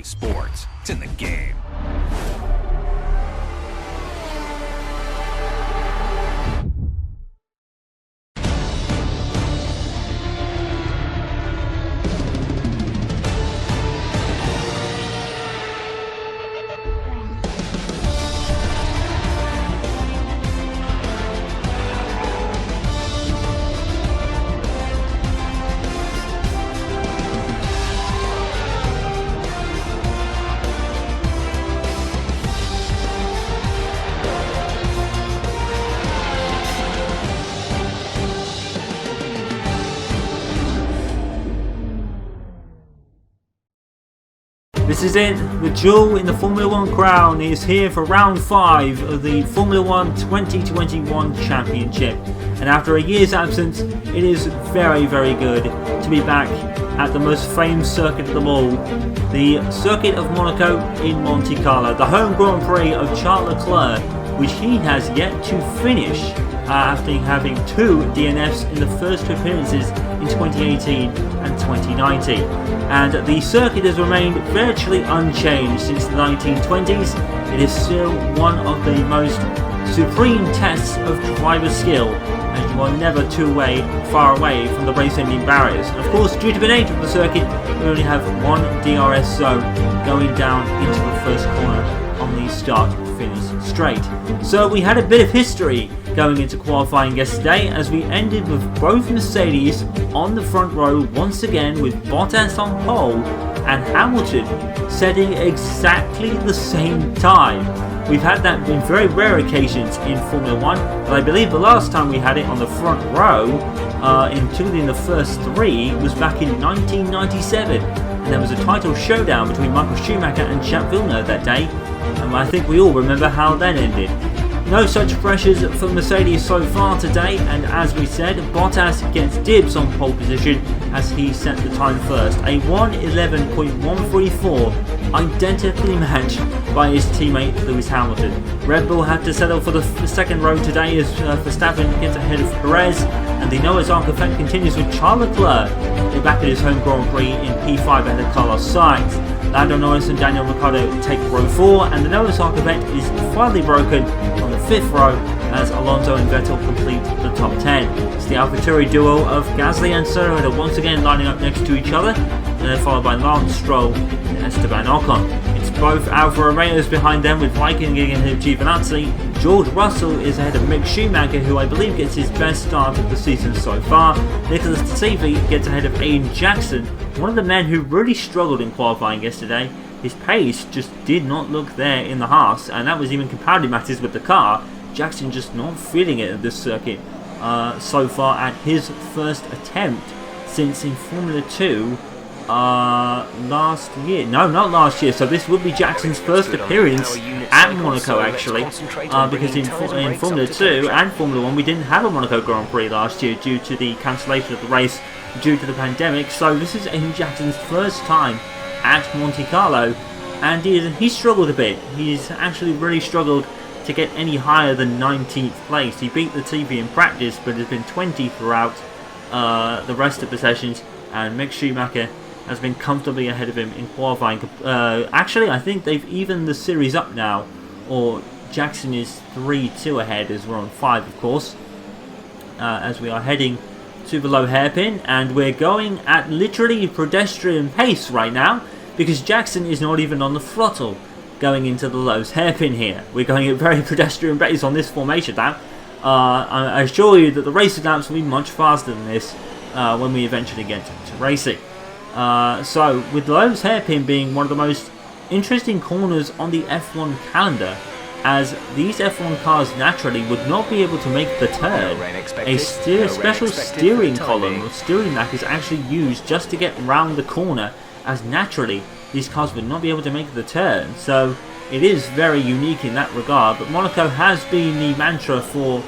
sports. It's in the game. This is it, the jewel in the Formula 1 crown is here for round 5 of the Formula 1 2021 Championship. And after a year's absence, it is very, very good to be back at the most famed circuit of them all, the circuit of Monaco in Monte Carlo, the home Grand Prix of Charles Leclerc, which he has yet to finish after having 2 DNFs in the first 2 appearances in 2018 and 2019. And the circuit has remained virtually unchanged since the 1920s. It is still one of the most supreme tests of driver skill, and you are never too far away from the race-ending barriers. And of course, due to the nature of the circuit, we only have 1 DRS zone going down into the first corner on the start-finish straight. So we had a bit of history going into qualifying yesterday, as we ended with both Mercedes on the front row once again, with Bottas on pole and Hamilton setting exactly the same time. We've had that in very rare occasions in Formula 1, but I believe the last time we had it on the front row, including the first 3, was back in 1997. And there was a title showdown between Michael Schumacher and Jacques Villeneuve that day, and I think we all remember how that ended. No such pressures for Mercedes so far today, and as we said, Bottas gets dibs on pole position as he set the time first. A 1:11.134, identically matched by his teammate Lewis Hamilton. Red Bull had to settle for the second row today as Verstappen gets ahead of Perez, and the Noah's Ark effect continues with Charles Leclerc back at his home Grand Prix in P5 ahead of Carlos Sainz. Lando Norris and Daniel Ricciardo take row 4, and the Noah's Ark event is finally broken on the 5th row as Alonso and Vettel complete the top 10. It's the AlphaTauri duo of Gasly and Tsunoda once again lining up next to each other, and then followed by Lance Stroll and Esteban Ocon. It's both Alfa Romeos behind them, with Raikkonen getting ahead of Giovinazzi. George Russell is ahead of Mick Schumacher, who I believe gets his best start of the season so far. Nicholas Latifi gets ahead of Aiden Jackson, one of the men who really struggled in qualifying yesterday. His pace just did not look there in the HAAS, and that was even compounding matters with the car. Jackson just not feeling it at this circuit so far at his first attempt since in Formula 2 last year. No, not last year. So this would be Jackson's first appearance at Monaco, actually, because in Formula 2 and Formula 1 we didn't have a Monaco Grand Prix last year due to the cancellation of the race due to the pandemic. So this is Aiden Jackson's first time at Monte Carlo, and he struggled a bit. He's actually really struggled to get any higher than 19th place. He beat Latifi in practice, but has been 20 throughout the rest of the sessions, and Mick Schumacher has been comfortably ahead of him in qualifying. Actually, I think they've evened the series up now, or Jackson is 3-2 ahead as we're on 5, of course, as we are heading to the low hairpin, and we're going at literally pedestrian pace right now, because Jackson is not even on the throttle going into the low hairpin here. We're going at very pedestrian pace on this formation lap. I assure you that the racing laps will be much faster than this when we eventually get to racing. So with Lowe's hairpin being one of the most interesting corners on the F1 calendar, as these F1 cars naturally would not be able to make the turn. A special steering column or steering rack is actually used just to get round the corner, as naturally these cars would not be able to make the turn. So it is very unique in that regard, but Monaco has been the mantra for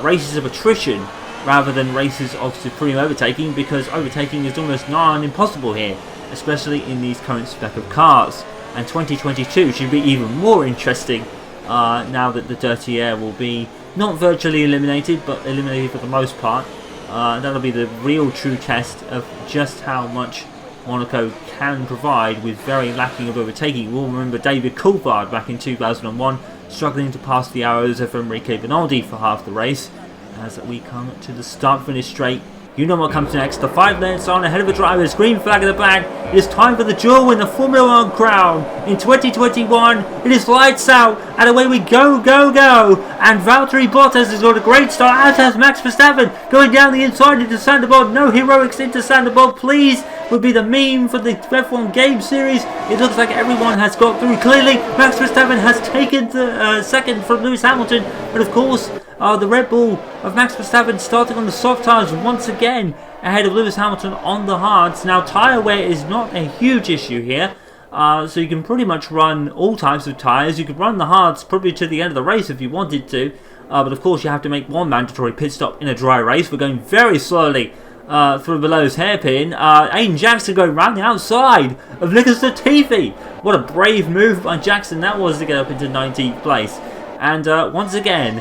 races of attrition rather than races of supreme overtaking, because overtaking is almost non-impossible here, especially in these current spec of cars. And 2022 should be even more interesting now that the dirty air will be not virtually eliminated, but eliminated for the most part. That'll be the real true test of just how much Monaco can provide with very lacking of overtaking. We'll remember David Coulthard back in 2001 struggling to pass the arrows of Enrique Benaldi for half the race. As we come to the start-finish straight, you know what comes next. The 5 lengths on ahead of the drivers. Green flag in the back. It is time for the duel in the Formula 1 crown. In 2021, it is lights out. And away we go, go, go. And Valtteri Bottas has got a great start. As has Max Verstappen going down the inside into Sanderbold. No heroics into Sanderbold, please. Would be the meme for the F1 game series. It looks like everyone has got through. Clearly, Max Verstappen has taken the second from Lewis Hamilton. But of course, the Red Bull of Max Verstappen starting on the soft tyres once again ahead of Lewis Hamilton on the hards. Now, tyre wear is not a huge issue here. So you can pretty much run all types of tyres. You could run the hards probably to the end of the race if you wanted to. But of course, you have to make one mandatory pit stop in a dry race. We're going very slowly through below's hairpin. Aiden Jackson going round the outside of Nicholas Latifi. What a brave move by Jackson that was to get up into 19th place. And once again,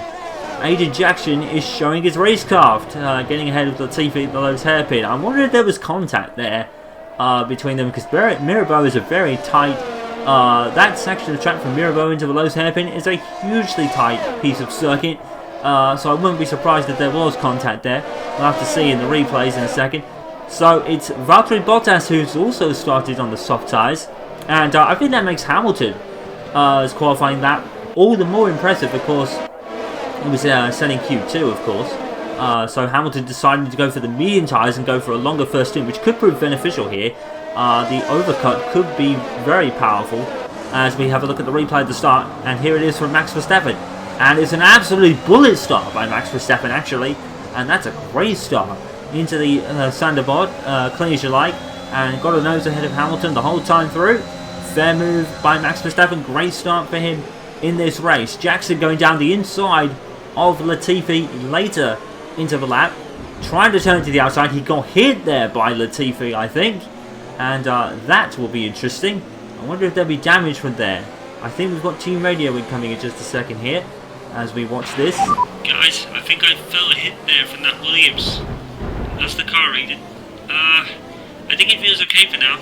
Aiden Jackson is showing his racecraft, getting ahead of Latifi at below's hairpin. I wonder if there was contact there between them, because Mirabeau is a very tight. That section of the track from Mirabeau into below's hairpin is a hugely tight piece of circuit. So I wouldn't be surprised if there was contact there. We'll have to see in the replays in a second. So it's Valtteri Bottas who's also started on the soft tyres. And I think that makes Hamilton as qualifying that all the more impressive. Of course, he was selling Q2, of course. So Hamilton decided to go for the medium tyres and go for a longer first stint, which could prove beneficial here. The overcut could be very powerful as we have a look at the replay at the start. And here it is from Max Verstappen. And it's an absolute bullet start by Max Verstappen, actually. And that's a great start into the Sanderbod, clean as you like. And got a nose ahead of Hamilton the whole time through. Fair move by Max Verstappen. Great start for him in this race. Jackson going down the inside of Latifi later into the lap. Trying to turn to the outside. He got hit there by Latifi, I think. And that will be interesting. I wonder if there'll be damage from there. I think we've got team radio incoming in just a second here as we watch this. Guys, I think I felt a hit there from that Williams. That's the car reading. I think it feels okay for now.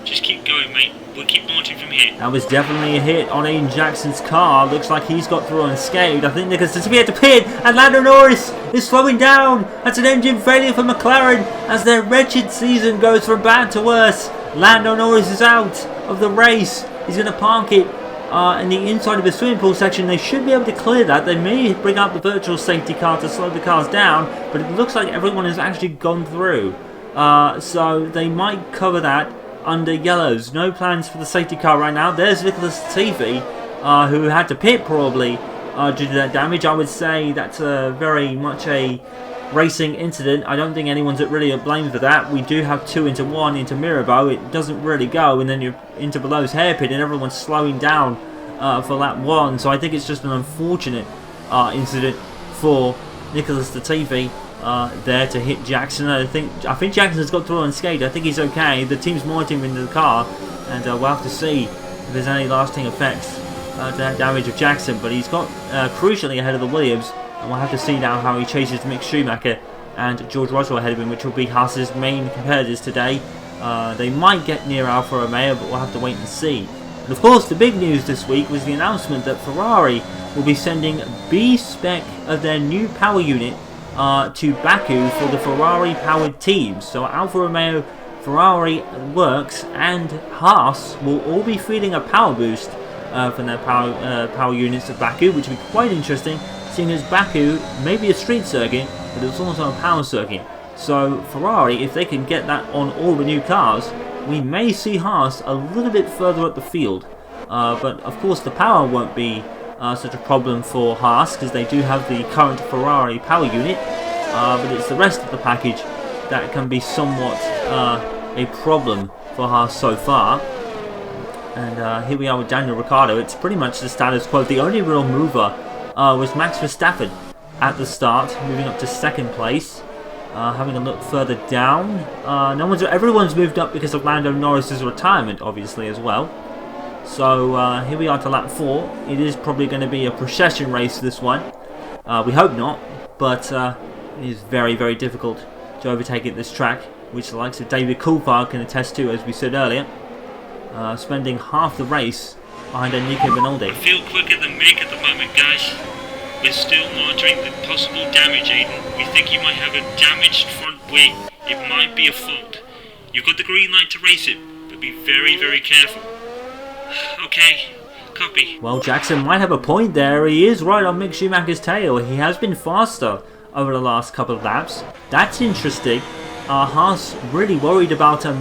Just keep going, mate. We'll keep launching from here. That was definitely a hit on Aiden Jackson's car. Looks like he's got through unscathed. I think Nicholas Latifi had to pit, and Lando Norris is slowing down. That's an engine failure for McLaren as their wretched season goes from bad to worse. Lando Norris is out of the race. He's going to park it in the inside of the swimming pool section. They should be able to clear that. They may bring out the virtual safety car to slow the cars down, but it looks like everyone has actually gone through. So they might cover that under yellows. No plans for the safety car right now. There's Nicholas Latifi, who had to pit probably due to that damage. I would say that's very much a racing incident. I don't think anyone's really at blame for that. We do have 2 into 1 into Mirabeau. It doesn't really go, and then you're into below's hairpin and everyone's slowing down for lap 1. So I think it's just an unfortunate incident for Nicholas Latifi there to hit Jackson. I think Jackson's got through unscathed. I think he's okay. The team's monitoring him into the car, and we'll have to see if there's any lasting effects to that damage of Jackson. But he's got crucially ahead of the Williams. And we'll have to see now how he chases Mick Schumacher and George Russell ahead of him, which will be Haas's main competitors today. They might get near Alfa Romeo, but we'll have to wait and see. And of course, the big news this week was the announcement that Ferrari will be sending B-spec of their new power unit to Baku for the Ferrari-powered teams. So Alfa Romeo, Ferrari Works, and Haas will all be feeling a power boost from their power units at Baku, which will be quite interesting, seeing as Baku may be a street circuit, but it's also a power circuit. So Ferrari, if they can get that on all the new cars, we may see Haas a little bit further up the field. But of course the power won't be such a problem for Haas, because they do have the current Ferrari power unit. But it's the rest of the package that can be somewhat a problem for Haas so far. And here we are with Daniel Ricciardo. It's pretty much the status quo. The only real mover was Max Verstappen at the start, moving up to 2nd place. Having a look further down, everyone's moved up because of Lando Norris's retirement, obviously, as well. So here we are to lap 4. It is probably going to be a procession race, this one. We hope not, but it is very, very difficult to overtake at this track. which the likes of David Coulthard can attest to, as we said earlier, spending half the race behind Nico Rinaldi. I feel quicker than Mick at the moment, guys. We're still monitoring the possible damage, Aiden. We think you might have a damaged front wing. It might be a fault. You've got the green light to race it, but be very, very careful. Okay, copy. Well, Jackson might have a point there. He is right on Mick Schumacher's tail. He has been faster over the last couple of laps. That's interesting. HAAS really worried about a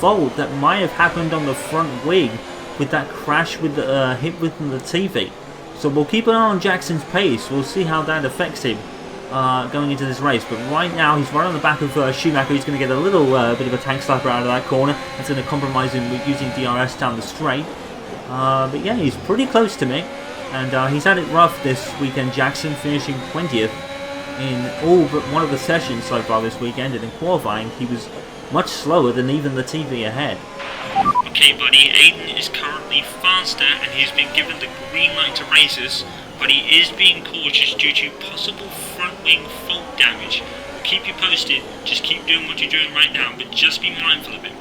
fault that might have happened on the front wing with that crash with the hit within the TV. So we'll keep an eye on Jackson's pace. We'll see how that affects him going into this race. But right now he's right on the back of Schumacher. He's going to get a little bit of a tank slapper out of that corner. That's going to compromise him with using DRS down the straight. But yeah, he's pretty close to me. And he's had it rough this weekend, Jackson, finishing 20th in all but one of the sessions so far this weekend. And in qualifying, he was much slower than even the TV ahead. Okay, buddy, Aiden is currently faster and he's been given the green light to races, but he is being cautious due to possible front wing fault damage. We'll keep you posted. Just keep doing what you're doing right now, but just be mindful of it.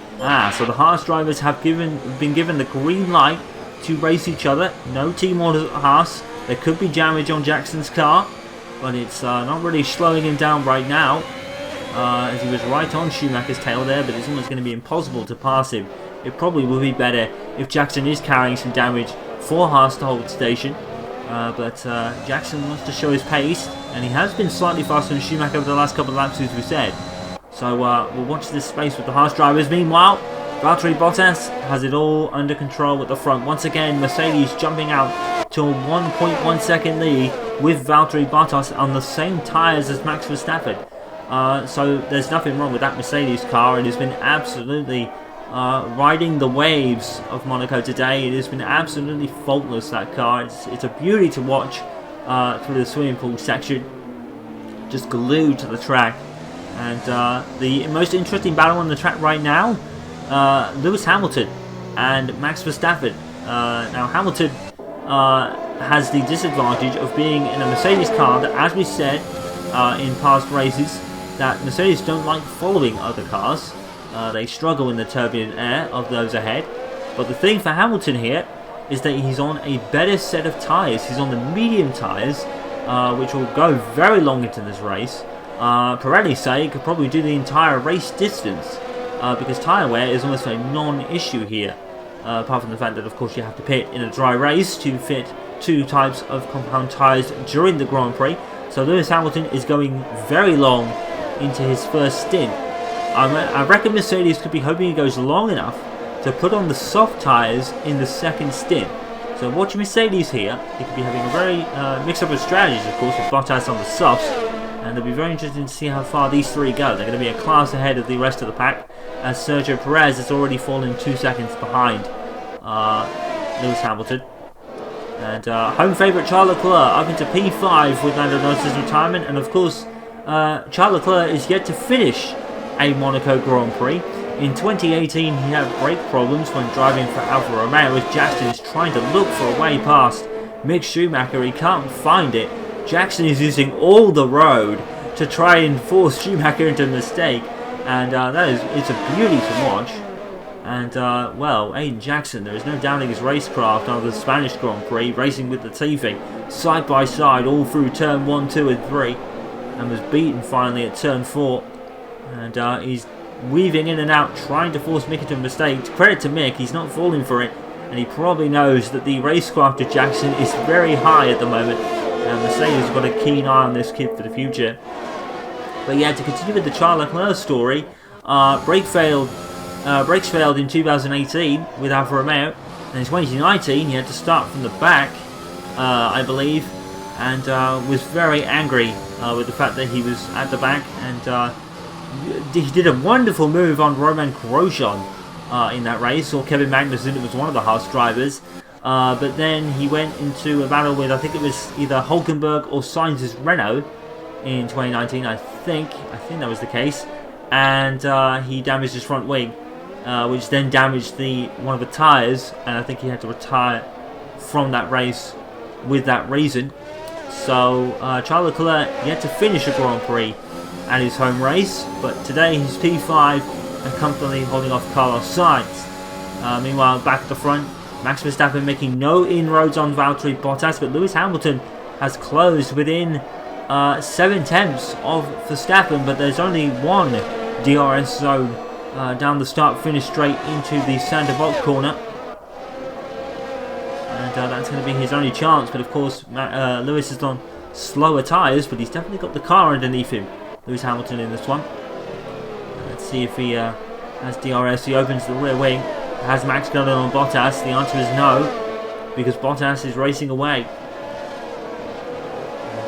So the HAAS drivers have been given the green light to race each other. No team orders at HAAS. There could be damage on Jackson's car, but it's not really slowing him down right now, as he was right on Schumacher's tail there, but it's almost going to be impossible to pass him. It probably will be better if Jackson is carrying some damage for HAAS to hold station. But Jackson wants to show his pace, and he has been slightly faster than Schumacher over the last couple of laps, as we said. So we'll watch this space with the HAAS drivers. Meanwhile, Valtteri Bottas has it all under control at the front. Once again, Mercedes jumping out to a 1.1 second lead with Valtteri Bottas on the same tyres as Max Verstappen. So there's nothing wrong with that Mercedes car. It has been absolutely riding the waves of Monaco today. It has been absolutely faultless, that car. It's a beauty to watch through the swimming pool section, just glued to the track. And the most interesting battle on the track right now, Lewis Hamilton and Max Verstappen. Now Hamilton has the disadvantage of being in a Mercedes car that, as we said in past races, that Mercedes don't like following other cars. They struggle in the turbulent air of those ahead. But the thing for Hamilton here is that he's on a better set of tyres. He's on the medium tyres, which will go very long into this race. Pirelli say he could probably do the entire race distance, because tyre wear is almost a non-issue here. Apart from the fact that, of course, you have to pit in a dry race to fit two types of compound tyres during the Grand Prix. So Lewis Hamilton is going very long into his first stint. I reckon Mercedes could be hoping he goes long enough to put on the soft tyres in the second stint. So watch Mercedes here. They could be having a very mix-up of strategies, of course, with Bottas on the softs. And it'll be very interesting to see how far these three go. They're going to be a class ahead of the rest of the pack, as Sergio Perez has already fallen 2 seconds behind Lewis Hamilton. And home favourite Charles Leclerc up into P5 with Lando Norris's retirement. And of course, Charles Leclerc is yet to finish a Monaco Grand Prix. In 2018 he had brake problems when driving for Alfa Romeo, as Jackson is trying to look for a way past Mick Schumacher. He can't find it. Jackson is using all the road to try and force Schumacher into a mistake, and it's a beauty to watch. And well, Aiden Jackson, there is no doubting his racecraft on the Spanish Grand Prix, racing with the TV side by side all through turn 1, 2 and 3, and was beaten finally at turn 4. And he's weaving in and out, trying to force Mick into a mistake. Credit to Mick, he's not falling for it, and he probably knows that the racecraft of Jackson is very high at the moment, and Mercedes has got a keen eye on this kid for the future. But yeah, to continue with the Charles Leclerc story, brakes failed in 2018 with Alfa Romeo, and in 2019 he had to start from the back, I believe, and was very angry with the fact that he was at the back, and he did a wonderful move on Romain Grosjean in that race, or Kevin Magnussen. It was one of the Haas drivers, but then he went into a battle with, I think it was either Hulkenberg or Sainz's Renault in 2019. I think that was the case, and he damaged his front wing, which then damaged one of the tyres, and I think he had to retire from that race with that reason. So Charles Leclerc yet to finish a Grand Prix at his home race, but today he's P5 and comfortably holding off Carlos Sainz. Meanwhile, back at the front, Max Verstappen making no inroads on Valtteri Bottas, but Lewis Hamilton has closed within 7 tenths of Verstappen, but there's only one DRS zone down the start-finish straight into the center box corner. And that's going to be his only chance, but of course Lewis is on slower tyres, but he's definitely got the car underneath him, Lewis Hamilton, in this one. Let's see if he has DRS. He opens the rear wing. Has Max got it on Bottas? The answer is no, because Bottas is racing away.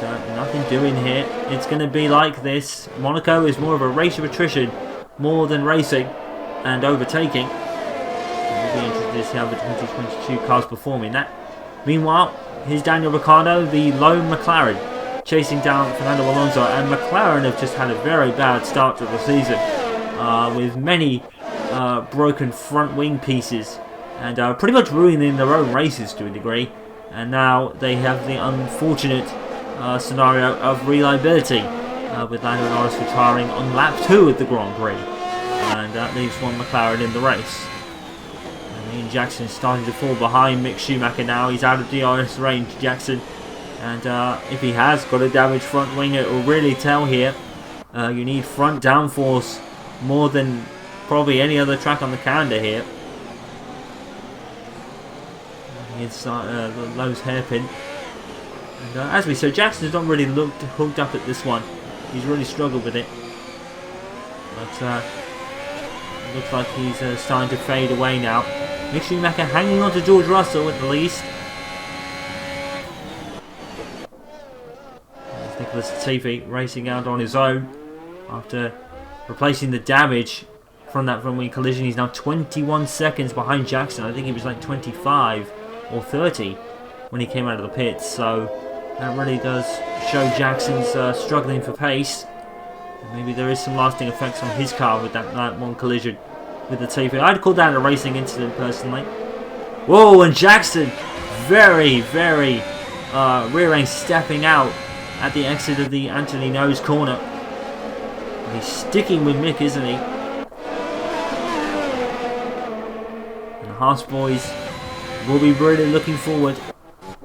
And, nothing doing here. It's going to be like this. Monaco is more of a race of attrition, more than racing and overtaking. We'll be interested to see how the 2022 cars perform in that. Meanwhile, here's Daniel Ricciardo, the lone McLaren, chasing down Fernando Alonso, and McLaren have just had a very bad start to the season, with many broken front wing pieces, and pretty much ruining their own races to a degree. And now they have the unfortunate scenario of reliability, with Lando Norris retiring on lap 2 of the Grand Prix, and that leaves one McLaren in the race. Aiden Jackson starting to fall behind Mick Schumacher now. He's out of DRS range, Jackson, and if he has got a damaged front wing, it will really tell here. You need front downforce more than probably any other track on the calendar here. It's the Lowe's hairpin. And as we said, Jackson's not really looked hooked up at this one. He's really struggled with it. But it looks like he's starting to fade away now. Mick Schumacher hanging on to George Russell at the least. There's Nicholas Latifi racing out on his own after replacing the damage from that front wing collision. He's now 21 seconds behind Jackson. I think he was like 25 or 30 when he came out of the pits. So that really does show Jackson's struggling for pace. And maybe there is some lasting effects on his car with that one collision with the Latifi. I'd call that a racing incident personally. Whoa, and Jackson very, very rear end stepping out at the exit of the Anthony Nose corner. And he's sticking with Mick, isn't he? And the HAAS boys will be really looking forward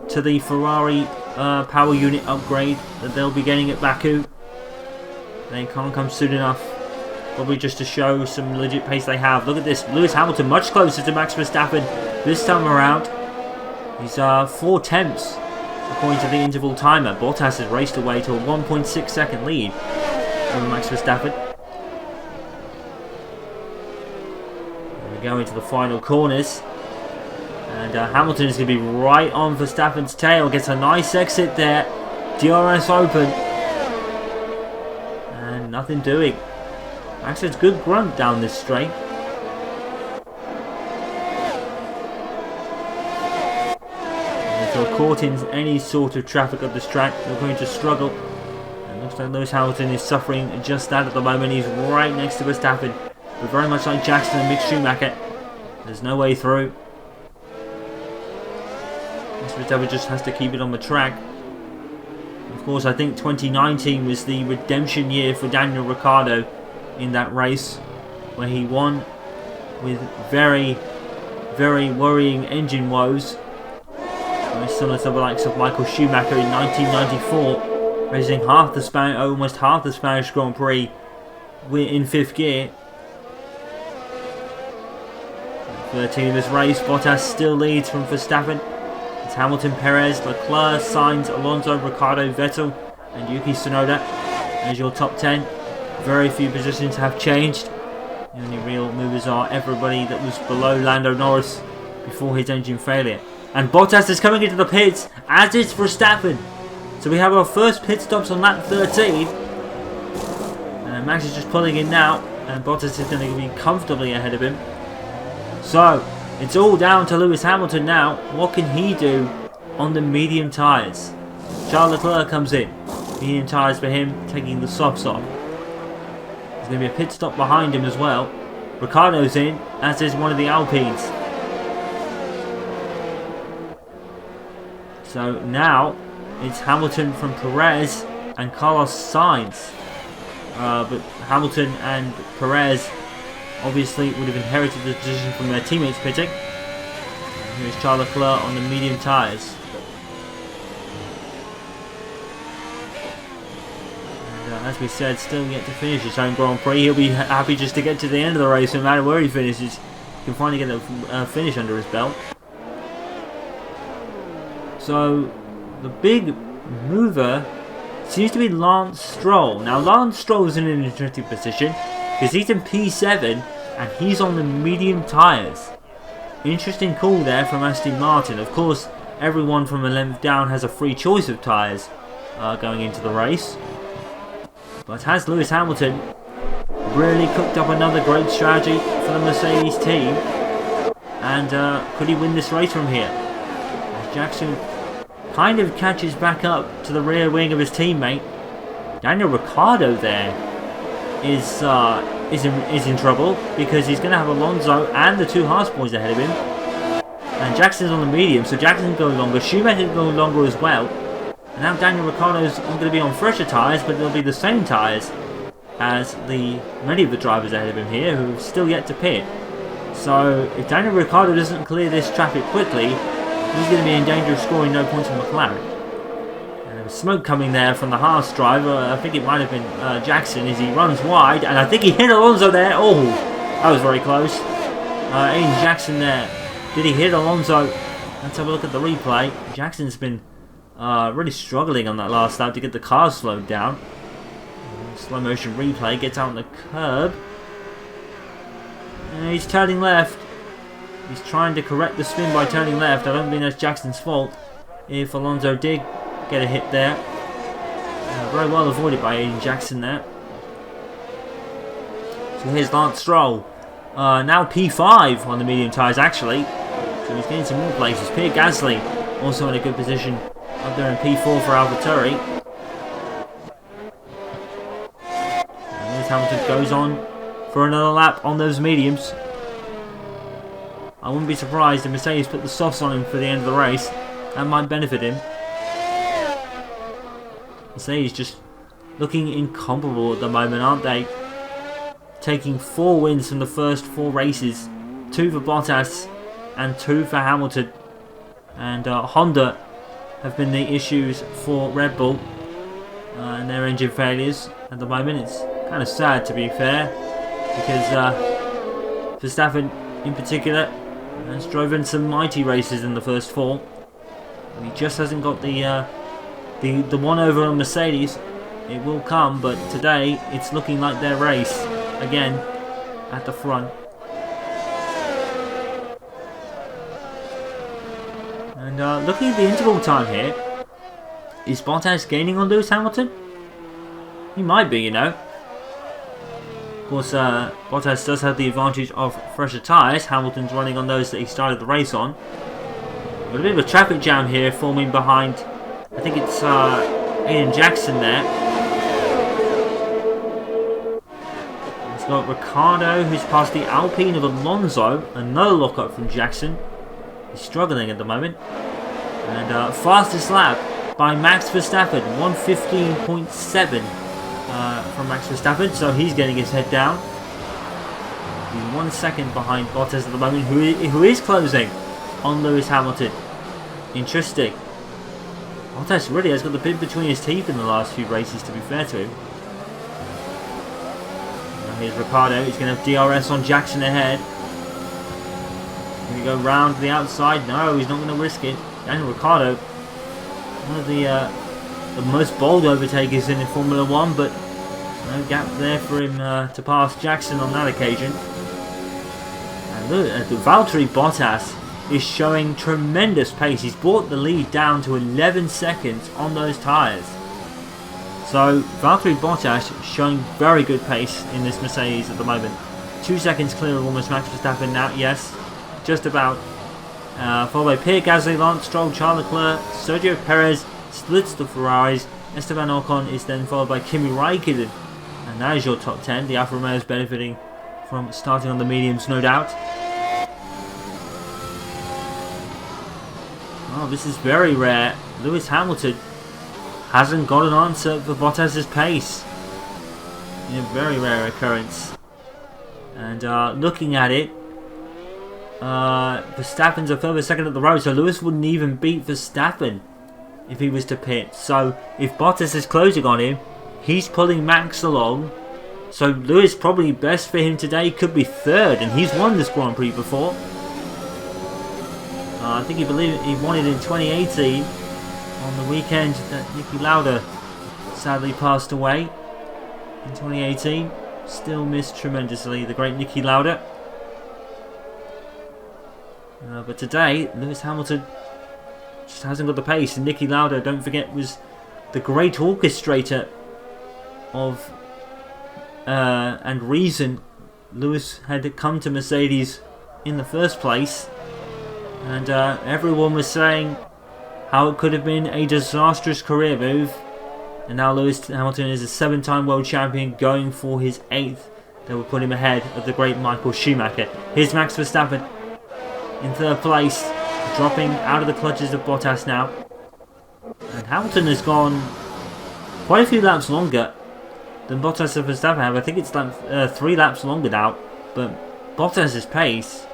to the Ferrari power unit upgrade that they'll be getting at Baku. They can't come soon enough. Probably just to show some legit pace they have. Look at this. Lewis Hamilton much closer to Max Verstappen this time around. He's 4 tenths according to the interval timer. Bottas has raced away to a 1.6 second lead over Max Verstappen. And we go into the final corners. And Hamilton is going to be right on Verstappen's tail. Gets a nice exit there. DRS open. And nothing doing. Max has good grunt down this straight. If they're caught in any sort of traffic of this track, they're going to struggle. And looks like Lewis Hamilton is suffering just that at the moment. He's right next to Verstappen. But very much like Jackson and Mick Schumacher, there's no way through. Verstappen just has to keep it on the track. Of course, I think 2019 was the redemption year for Daniel Ricciardo in that race, where he won with very, very worrying engine woes. Very similar to the likes of Michael Schumacher in 1994, racing almost half the Spanish Grand Prix in 5th gear. 13 of this race, Bottas still leads from Verstappen. It's Hamilton, Perez, Leclerc, Sainz, Alonso, Ricciardo, Vettel and Yuki Tsunoda as your top 10. Very few positions have changed. The only real movers are everybody that was below Lando Norris before his engine failure. And Bottas is coming into the pits, as is Verstappen. So we have our first pit stops on lap 13. And Max is just pulling in now, and Bottas is going to be comfortably ahead of him. So it's all down to Lewis Hamilton now. What can he do on the medium tyres? Charles Leclerc comes in. Medium tyres for him, taking the softs off. There's going to be a pit stop behind him as well. Ricciardo's in, as is one of the Alpines. So now it's Hamilton from Perez and Carlos Sainz. but Hamilton and Perez obviously would have inherited the position from their teammates pitting. Here's Charles Leclerc on the medium tyres. And as we said, still yet to finish his own Grand Prix. He'll be happy just to get to the end of the race, no matter where he finishes. He can finally get a finish under his belt. So the big mover seems to be Lance Stroll. Now Lance Stroll is in an interesting position because he's in P7 and he's on the medium tyres. Interesting call there from Aston Martin. Of course, everyone from a length down has a free choice of tyres going into the race. But has Lewis Hamilton really cooked up another great strategy for the Mercedes team? And could he win this race from here? As Jackson kind of catches back up to the rear wing of his teammate. Daniel Ricciardo there is in trouble because he's going to have Alonso and the two HAAS boys ahead of him. And Jackson's on the medium, so Jackson's going longer. Schumacher going longer as well. And now Daniel Ricciardo's going to be on fresher tyres, but they'll be the same tyres as many of the drivers ahead of him here who have still yet to pit. So if Daniel Ricciardo doesn't clear this traffic quickly, he's going to be in danger of scoring no points from McLaren. Smoke coming there from the HAAS driver. I think it might have been Jackson as he runs wide, and I think he hit Alonso there. Oh, that was very close. Aiden Jackson there. Did he hit Alonso? Let's have a look at the replay. Jackson's been really struggling on that last lap to get the car slowed down. Slow motion replay, gets out on the curb. And he's turning left. He's trying to correct the spin by turning left. I don't think that's Jackson's fault if Alonso did get a hit there. Very well avoided by Aiden Jackson there. So here's Lance Stroll. Now P5 on the medium tyres actually. So he's getting some more places. Pierre Gasly also in a good position up there in P4 for AlphaTauri. And Lewis Hamilton goes on for another lap on those mediums. I wouldn't be surprised if Mercedes put the softs on him for the end of the race. That might benefit him. Mercedes just looking incomparable at the moment, aren't they? Taking 4 wins from the first 4 races. 2 for Bottas and 2 for Hamilton. And Honda have been the issues for Red Bull and their engine failures at the moment. It's kind of sad, to be fair, because Verstappen in particular has driven some mighty races in the first 4. He just hasn't got the one over on Mercedes. It will come, but today it's looking like their race again at the front. And looking at the interval time here, is Bottas gaining on Lewis Hamilton? He might be, you know. Of course, Bottas does have the advantage of fresher tyres. Hamilton's running on those that he started the race on. Got a bit of a traffic jam here forming behind, I think it's Aiden Jackson there. He's got Ricciardo, who's past the Alpine of Alonso. Another lockup from Jackson. He's struggling at the moment. And fastest lap by Max Verstappen, 1:15.7 from Max Verstappen. So he's getting his head down. He's 1 second behind Bottas at the moment, who is closing on Lewis Hamilton. Interesting. Bottas really has got the bit between his teeth in the last few races, to be fair to him. Now here's Ricciardo. He's going to have DRS on Jackson ahead. Going to go round the outside. No, he's not going to risk it. Daniel Ricciardo, one of the most bold overtakers in Formula 1, but no gap there for him to pass Jackson on that occasion. And look, Valtteri Bottas is showing tremendous pace. He's brought the lead down to 11 seconds on those tyres. So Valtteri Bottas showing very good pace in this Mercedes at the moment. 2 seconds clear of almost Max Verstappen now, yes, just about. Followed by Pierre Gasly, Lance Stroll, Charles Leclerc, Sergio Perez splits the Ferraris. Esteban Ocon is then followed by Kimi Raikkonen. And that is your top 10. The Alfa Romeo is benefiting from starting on the mediums, no doubt. Oh, this is very rare. Lewis Hamilton hasn't got an answer for Bottas's pace. A very rare occurrence. And looking at it, Verstappen's a further second at the road, so Lewis wouldn't even beat Verstappen if he was to pit. So if Bottas is closing on him, he's pulling Max along. So Lewis, probably best for him today, could be third, and he's won this Grand Prix before. I think he won it in 2018 on the weekend that Niki Lauda sadly passed away in 2018. Still missed tremendously, the great Niki Lauda. But today, Lewis Hamilton just hasn't got the pace, and Niki Lauda, don't forget, was the great orchestrator of and reason Lewis had come to Mercedes in the first place. And everyone was saying how it could have been a disastrous career move. And now Lewis Hamilton is a 7-time world champion, going for his 8th. That will put him ahead of the great Michael Schumacher. Here's Max Verstappen in 3rd place, dropping out of the clutches of Bottas now. And Hamilton has gone quite a few laps longer than Bottas and Verstappen have. I think it's 3 laps longer now. But Bottas' pace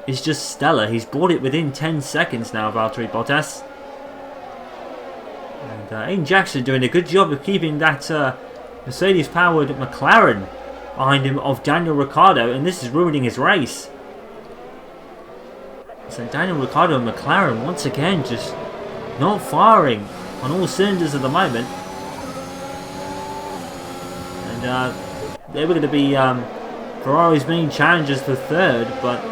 is just stellar. He's brought it within 10 seconds now, Valtteri Bottas. And Aiden Jackson doing a good job of keeping that Mercedes-powered McLaren behind him of Daniel Ricciardo, and this is ruining his race. So Daniel Ricciardo and McLaren once again just not firing on all cylinders at the moment. And they were going to be Ferrari's main challengers for 3rd, but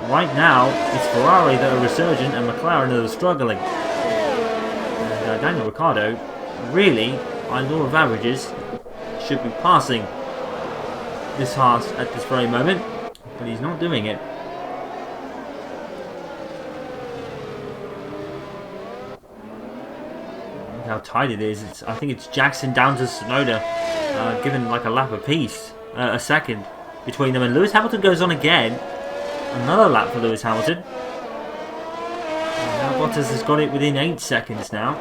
right now it's Ferrari that are resurgent and McLaren that are struggling. And Daniel Ricciardo, really, by law of averages, should be passing this HAAS at this very moment, but he's not doing it. Look how tight it is. I think it's Jackson down to Tsunoda, given like a lap apiece, a second between them, and Lewis Hamilton goes on again. Another lap for Lewis Hamilton. And now Bottas has got it within 8 seconds now.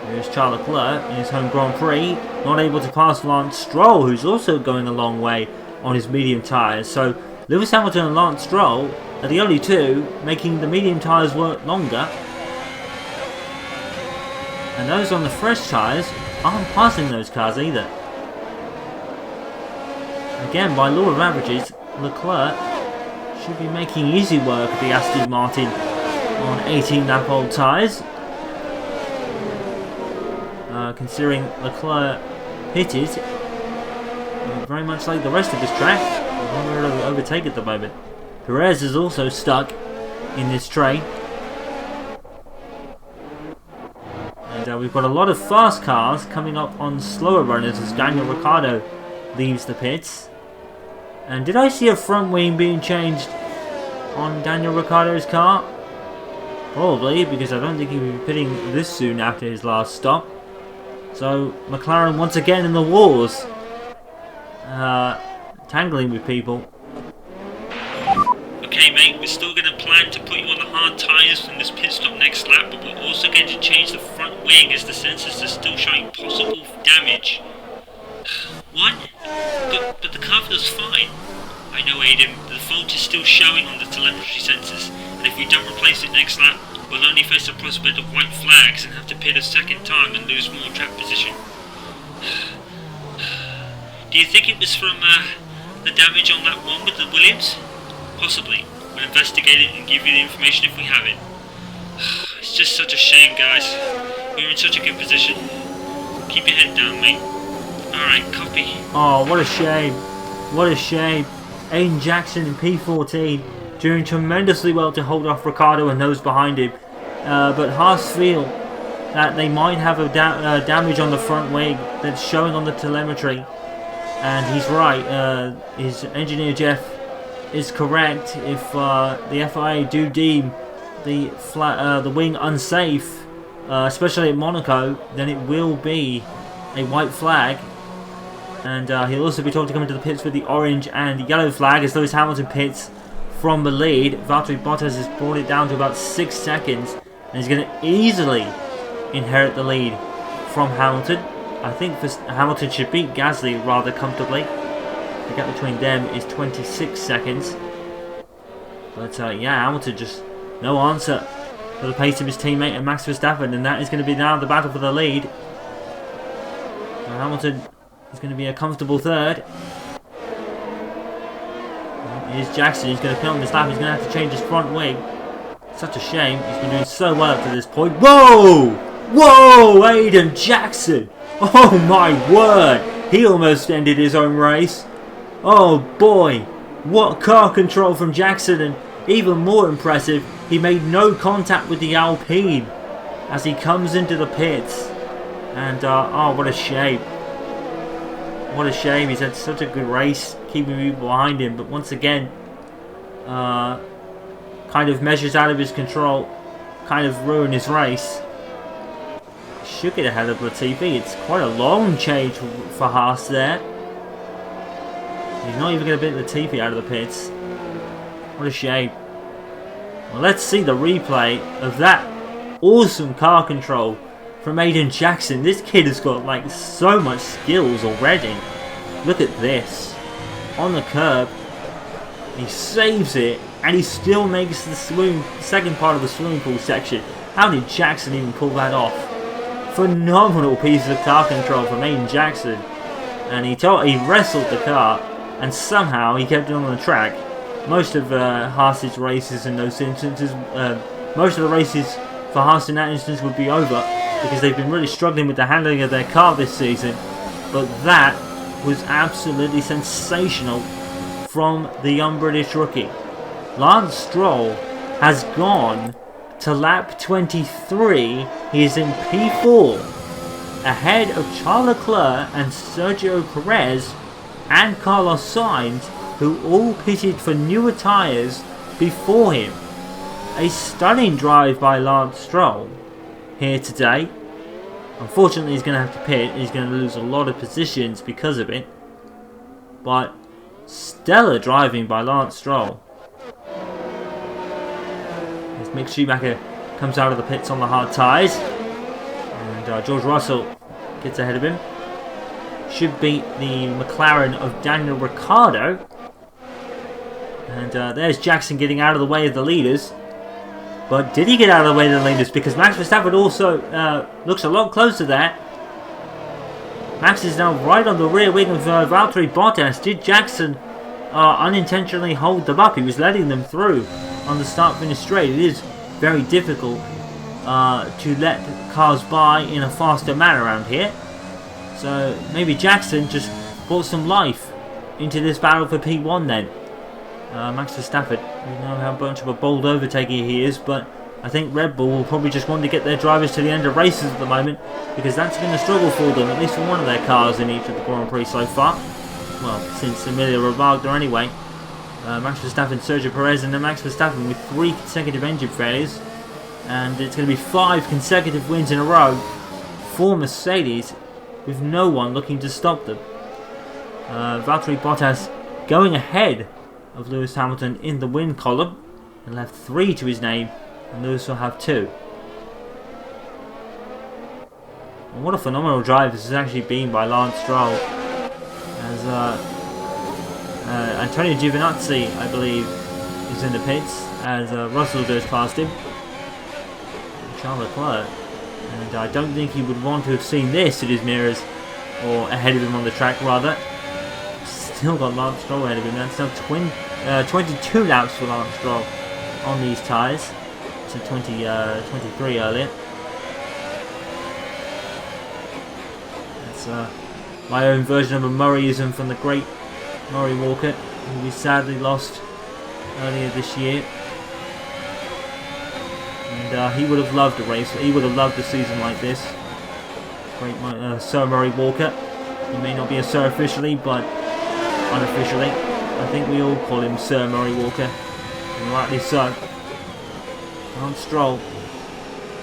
Here's Charles Leclerc in his home Grand Prix, not able to pass Lance Stroll, who's also going a long way on his medium tyres. So Lewis Hamilton and Lance Stroll are the only two making the medium tyres work longer. And those on the fresh tyres aren't passing those cars either. Again, by law of averages, Leclerc should be making easy work of the Aston Martin on 18-lap-old tyres. Considering Leclerc pitted very much like the rest of this track, we're to overtake at the moment. Perez is also stuck in this train. And we've got a lot of fast cars coming up on slower runners as Daniel Ricciardo leaves the pits. And did I see a front wing being changed on Daniel Ricciardo's car? Probably, because I don't think he'll be pitting this soon after his last stop. So McLaren once again in the wars, tangling with people. Okay mate, we're still going to plan to put you on the hard tyres from this pit stop next lap, but we're also going to change the front wing as the sensors are still showing possible damage. What? But the car feels fine. I know Aiden, the fault is still showing on the telemetry sensors, and if we don't replace it next lap, we'll only face the prospect of white flags and have to pit a second time and lose more track position. Do you think it was from the damage on that one with the Williams? Possibly. We'll investigate it and give you the information if we have it. It's just such a shame, guys. We were in such a good position. Keep your head down, mate. Alright, copy. Oh, what a shame. What a shame. Aiden Jackson in P14 doing tremendously well to hold off Ricciardo and those behind him. But HAAS feel that they might have a damage on the front wing that's showing on the telemetry. And he's right. His engineer Jeff is correct. If the FIA do deem the wing unsafe, especially at Monaco, then it will be a white flag. And he'll also be told to come into the pits with the orange and yellow flag as Lewis Hamilton pits from the lead. Valtteri Bottas has brought it down to about 6 seconds, and he's going to easily inherit the lead from Hamilton. I think Hamilton should beat Gasly rather comfortably. The gap between them is 26 seconds. But yeah, Hamilton just no answer for the pace of his teammate and Max Verstappen, and that is going to be now the battle for the lead. So Hamilton is going to be a comfortable third. Here's Jackson, he's going to come on Verstappen, he's going to have to change his front wing. Such a shame, he's been doing so well up to this point. Whoa! Whoa! Aiden Jackson! Oh my word! He almost ended his own race. Oh boy! What car control from Jackson, and even more impressive, he made no contact with the Alpine as he comes into the pits. And oh, what a shame. What a shame, he's had such a good race, keeping people behind him, but once again, kind of measures out of his control, kind of ruin his race. Should get ahead of Latifi. It's quite a long change for HAAS there. He's not even going to beat Latifi out of the pits. What a shame. Well, let's see the replay of that awesome car control from Aiden Jackson. This kid has got like so much skills already. Look at this. On the curb, he saves it, and he still makes the second part of the swimming pool section. How did Jackson even pull that off? Phenomenal piece of car control from Aiden Jackson. And he wrestled the car, and somehow he kept it on the track. Most of HAAS's races in those instances, most of the races for HAAS in that instance would be over, because they've been really struggling with the handling of their car this season. But that was absolutely sensational from the young British rookie. Lance Stroll has gone to lap 23. He is in P4, ahead of Charles Leclerc and Sergio Perez and Carlos Sainz, who all pitted for newer tyres before him. A stunning drive by Lance Stroll here today. Unfortunately, he's going to have to pit. He's going to lose a lot of positions because of it. But stellar driving by Lance Stroll. As Mick Schumacher comes out of the pits on the hard tyres. And George Russell gets ahead of him. Should beat the McLaren of Daniel Ricciardo. And there's Jackson getting out of the way of the leaders. But did he get out of the way of the leaders? Because Max Verstappen also looks a lot closer there. Max is now right on the rear wing of Valtteri Bottas. Did Jackson unintentionally hold them up? He was letting them through on the start-finish straight. It is very difficult to let cars by in a faster manner around here. So maybe Jackson just brought some life into this battle for P1 then. Max Verstappen, we know how much of a bold overtaker he is, but I think Red Bull will probably just want to get their drivers to the end of races at the moment, because that's been a struggle for them, at least for one of their cars in each of the Grand Prix so far. Well, since Emilia Romagna anyway. Max Verstappen, Sergio Perez, and then Max Verstappen with 3 consecutive engine failures. And it's going to be 5 consecutive wins in a row for Mercedes, with no one looking to stop them. Valtteri Bottas going ahead of Lewis Hamilton in the win column, and left 3 to his name, and Lewis will have 2. And what a phenomenal drive this has actually been by Lance Stroll, as Antonio Giovinazzi, I believe, is in the pits, as Russell goes past him, and Charles Leclerc, and I don't think he would want to have seen this in his mirrors, or ahead of him on the track rather. Still got Lance Stroll ahead of him. That's now 22 laps for Lance Stroll on these tyres. So 23 earlier. That's my own version of a Murrayism from the great Murray Walker, who we sadly lost earlier this year. And he would have loved a race. He would have loved a season like this. Great Sir Murray Walker. He may not be a Sir officially, but unofficially, I think we all call him Sir Murray Walker, and rightly so. Lance Stroll,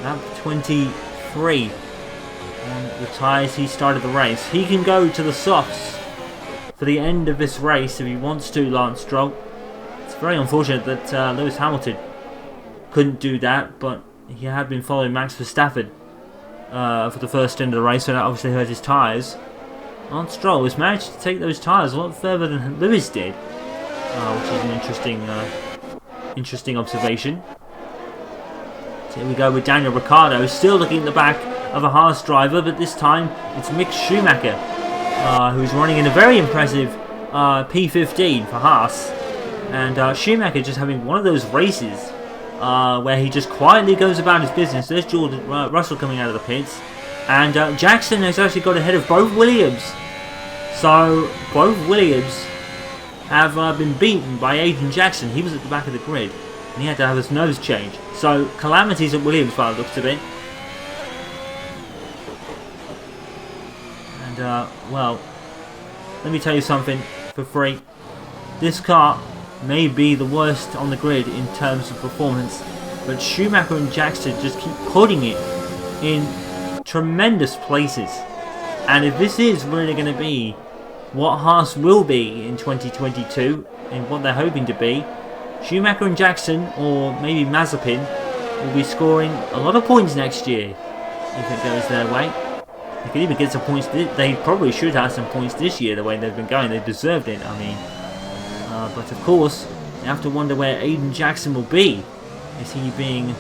lap 23 on the tyres he started the race. He can go to the softs for the end of this race if he wants to, Lance Stroll. It's very unfortunate that Lewis Hamilton couldn't do that, but he had been following Max Verstappen for the first end of the race, so that obviously hurt his tyres. Lance Stroll has managed to take those tyres a lot further than Lewis did, which is an interesting observation. So here we go with Daniel Ricciardo, still looking at the back of a HAAS driver, but this time it's Mick Schumacher, who's running in a very impressive P15 for HAAS. And Schumacher just having one of those races where he just quietly goes about his business. There's George Russell coming out of the pits. And Jackson has actually got ahead of both Williams. So both Williams have been beaten by Aiden Jackson. He was at the back of the grid and he had to have his nose changed. So calamities at Williams by the looks of it. And well, let me tell you something for free. This car may be the worst on the grid in terms of performance, but Schumacher and Jackson just keep putting it in tremendous places. And if this is really going to be what HAAS will be in 2022 and what they're hoping to be, Schumacher and Jackson, or maybe Mazepin, will be scoring a lot of points next year if it goes their way. They could even get some points. They probably should have some points this year the way they've been going. They deserved it, I mean. But of course, you have to wonder where Aiden Jackson will be. Is he being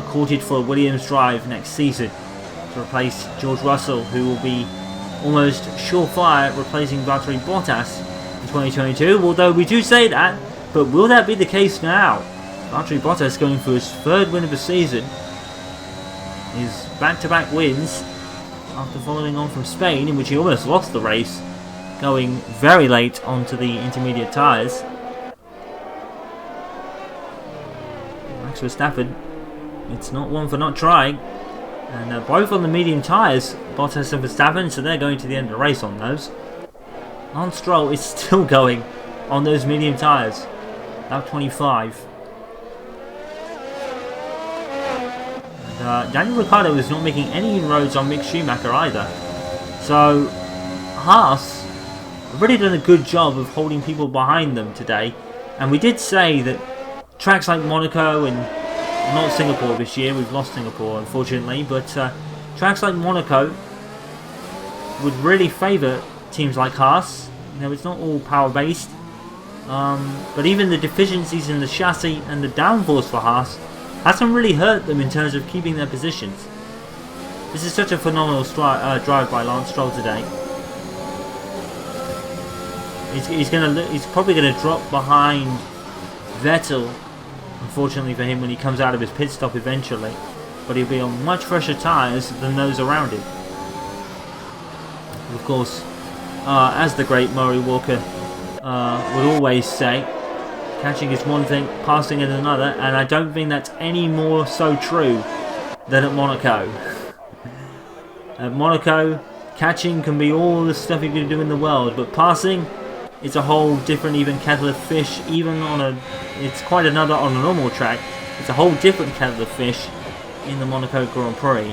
courted for a Williams drive next season to replace George Russell, who will be almost surefire replacing Valtteri Bottas in 2022? Although we do say that, but will that be the case now? Valtteri Bottas going for his third win of the season. His back-to-back wins after following on from Spain, in which he almost lost the race, going very late onto the intermediate tyres. Max Verstappen, it's not one for not trying. And both on the medium tyres, Bottas and Verstappen, so they're going to the end of the race on those. Lance Stroll is still going on those medium tyres. About 25. And Daniel Ricciardo is not making any inroads on Mick Schumacher either. So HAAS have really done a good job of holding people behind them today. And we did say that tracks like Monaco and not Singapore this year, we've lost Singapore unfortunately, but tracks like Monaco would really favour teams like HAAS. You know, it's not all power based, but even the deficiencies in the chassis and the downforce for HAAS hasn't really hurt them in terms of keeping their positions. This is such a phenomenal drive by Lance Stroll today. He's probably going to drop behind Vettel, unfortunately for him, when he comes out of his pit stop eventually, but he'll be on much fresher tyres than those around him. Of course, as the great Murray Walker would always say, catching is one thing, passing is another, and I don't think that's any more so true than at Monaco. At Monaco, catching can be all the stuff you can do in the world, but passing, it's a whole different even kettle of fish. Even on it's quite another on a normal track. It's a whole different kettle of fish in the Monaco Grand Prix.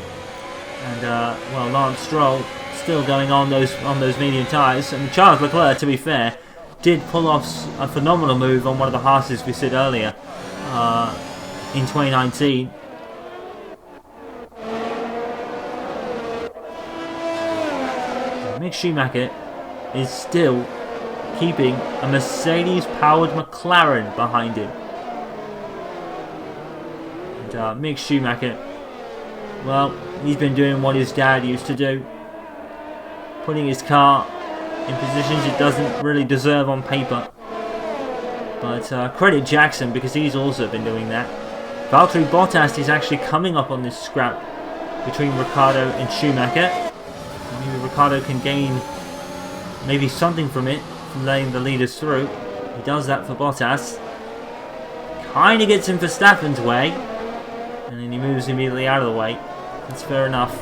And well, Lance Stroll still going on those medium tyres. And Charles Leclerc, to be fair, did pull off a phenomenal move on one of the HAASes we said earlier in 2019. Mick Schumacher is still keeping a Mercedes-powered McLaren behind him. And Mick Schumacher, well, he's been doing what his dad used to do, putting his car in positions it doesn't really deserve on paper. But credit Jackson, because he's also been doing that. Valtteri Bottas is actually coming up on this scrap between Ricciardo and Schumacher. Maybe Ricciardo can gain maybe something from it, from letting the leaders through. He does that for Bottas. Kind of gets in Verstappen's way, and then he moves immediately out of the way. That's fair enough.